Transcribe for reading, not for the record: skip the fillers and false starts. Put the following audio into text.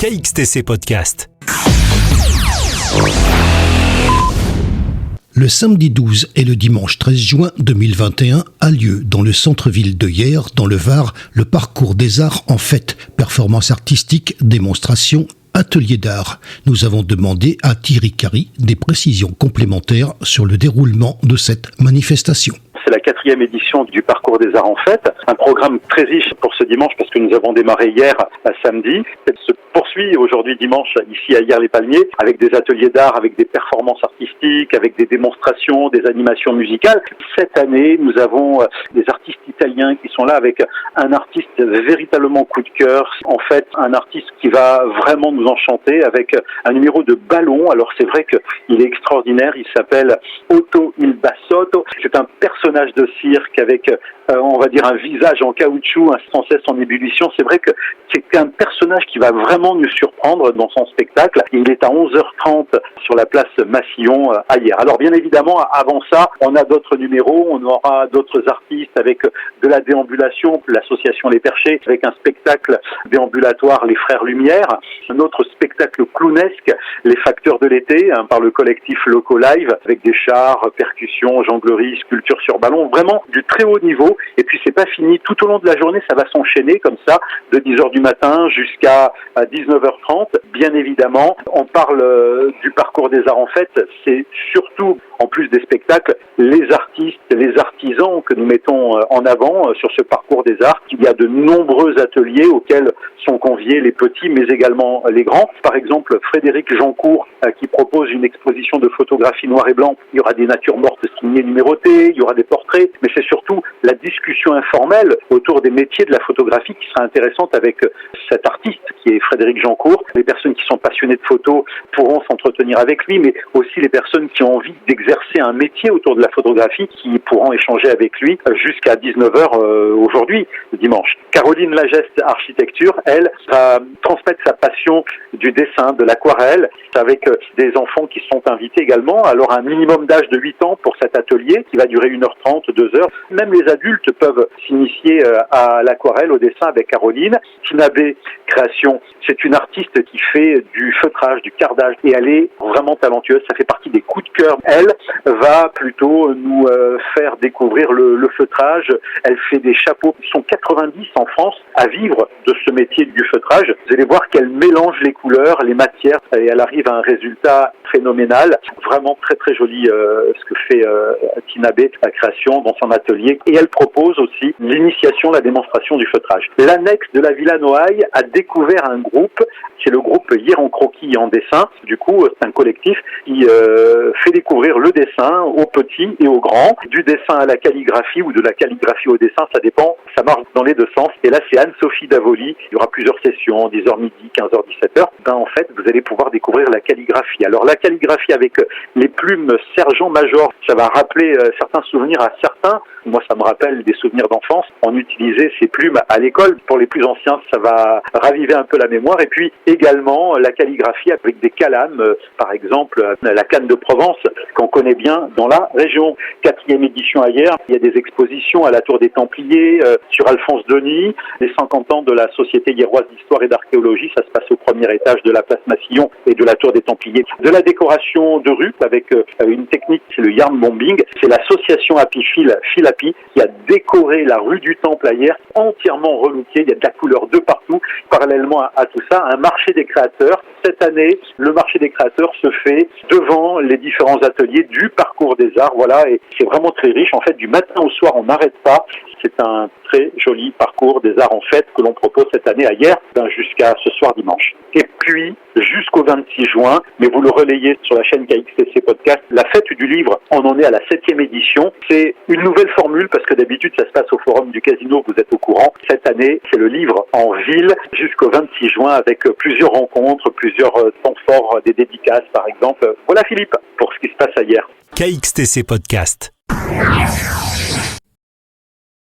KXTC Podcast. Le samedi 12 et le dimanche 13 juin 2021 a lieu dans le centre-ville de Hyères, dans le Var, le parcours des arts en fête, performances artistiques, démonstrations, ateliers d'art. Nous avons demandé à Thierry Carry des précisions complémentaires sur le déroulement de cette manifestation. C'est la 4e édition du Parcours des Arts en Fête. Un programme très riche pour ce dimanche parce que nous avons démarré hier à samedi. Elle se poursuit aujourd'hui dimanche ici à Hyères-les-Palmiers avec des ateliers d'art, avec des performances artistiques, avec des démonstrations, des animations musicales. Cette année, nous avons des artistes italiens qui sont là avec un artiste véritablement coup de cœur. En fait, un artiste qui va vraiment nous enchanter avec un numéro de ballon. Alors c'est vrai qu'il est extraordinaire. Il s'appelle Otto il Bassotto. C'est un personnage de cirque avec, on va dire, un visage en caoutchouc, sans cesse en ébullition. C'est vrai que c'est un personnage qui va vraiment nous surprendre dans son spectacle. Il est à 11h30 sur la place Massillon à Hyères. Alors bien évidemment, avant ça, on a d'autres numéros, on aura d'autres artistes avec de la déambulation, l'association Les Perchés, avec un spectacle déambulatoire Les Frères Lumière, un autre spectacle clownesque, Les Facteurs de l'été, par le collectif Loco Live, avec des chars, percussions, jonglerie, sculpture sur ballon, vraiment du très haut niveau. Et puis c'est pas fini, tout au long de la journée, ça va s'enchaîner comme ça, de 10h du matin jusqu'à 19h30. Bien évidemment, on parle du Parcours des Arts en Fête, c'est surtout, en plus des spectacles, les artistes, les artisans que nous mettons en avant sur ce Parcours des Arts. Il y a de nombreux ateliers auxquels sont conviés les petits, mais également les grands. Par exemple, Frédéric Jancourt qui propose une exposition de photographie noir et blanc. Il y aura des natures mortes signées numérotées, il y aura des portraits, mais c'est surtout la discussion informelle autour des métiers de la photographie qui sera intéressante avec cet artiste qui est Frédéric Jancourt. Les personnes qui sont passionnées de photos pourront s'entretenir avec lui, mais aussi les personnes qui ont envie d'exercer un métier autour de la photographie qui pourront échanger avec lui jusqu'à 19h aujourd'hui, le dimanche. Caroline Lageste Architecture, elle, va transmettre sa passion du dessin, de l'aquarelle, avec des enfants qui sont invités également. Alors un minimum d'âge de 8 ans pour cet atelier qui va durer 1h30, 2h. Même les adultes peuvent s'initier à l'aquarelle, au dessin avec Caroline. Tinabé Création, c'est une artiste qui fait du feutrage, du cardage, et elle est vraiment talentueuse. Ça fait partie des coups de cœur. Elle va plutôt nous faire découvrir le feutrage. Elle fait des chapeaux. Ils sont 90 en France à vivre de ce métier du feutrage. Vous allez voir qu'elle mélange les couleurs, les matières, et elle arrive à un résultat phénoménal. Vraiment très très joli ce que fait Tinabé Création dans son atelier. Et elle propose aussi l'initiation, la démonstration du feutrage. L'annexe de la Villa Noailles a découvert un groupe, c'est le groupe Hier en croquis et en dessin. Du coup, c'est un collectif qui fait découvrir le dessin aux petits et aux grands, du dessin à la calligraphie ou de la calligraphie au dessin, ça dépend, ça marche dans les deux sens. Et là, c'est Anne-Sophie Davoli. Il y aura plusieurs sessions, 10h midi, 15h, 17h. En fait, vous allez pouvoir découvrir la calligraphie. Alors, la calligraphie avec les plumes sergent-major, ça va rappeler certains souvenirs à certains. Moi, ça me rappelle des souvenirs d'enfance. On utilisait ces plumes à l'école. Pour les plus anciens, ça va raviver un peu la mémoire. Et puis, également, la calligraphie avec des calames. Par exemple, la canne de Provence, qu'on connaît bien dans la région. 4e édition à Hyères. Il y a des expositions à la Tour des Templiers, sur Alphonse Denis. Les 50 ans de la Société hyéroise d'histoire et d'archéologie. Ça se passe au premier étage de la place Massillon et de la Tour des Templiers. De la décoration de rue avec une technique, c'est le yarn bombing. C'est l'association Happy Fil qui a décoré la rue du Temple à Hyères, entièrement relookée. Il y a de la couleur de partout. Parallèlement à tout ça, un marché des créateurs. Cette année, le marché des créateurs se fait devant les différents ateliers du Parcours des Arts. Voilà, et c'est vraiment très riche. En fait, du matin au soir, on n'arrête pas. C'est un très joli Parcours des Arts en Fête que l'on propose cette année à Hyères, jusqu'à ce soir dimanche. Et puis, jusqu'au 26 juin, mais vous le relayez sur la chaîne KXTC Podcast, la fête du livre, on en est à la 7e édition. C'est une nouvelle formule parce que d'habitude, ça se passe au Forum du Casino, vous êtes au courant. Cette année, c'est le livre en ville jusqu'au 26 juin avec plusieurs rencontres, plusieurs temps forts, des dédicaces par exemple. Voilà Philippe, pour ce qui se passe à Hyères. KXTC Podcast.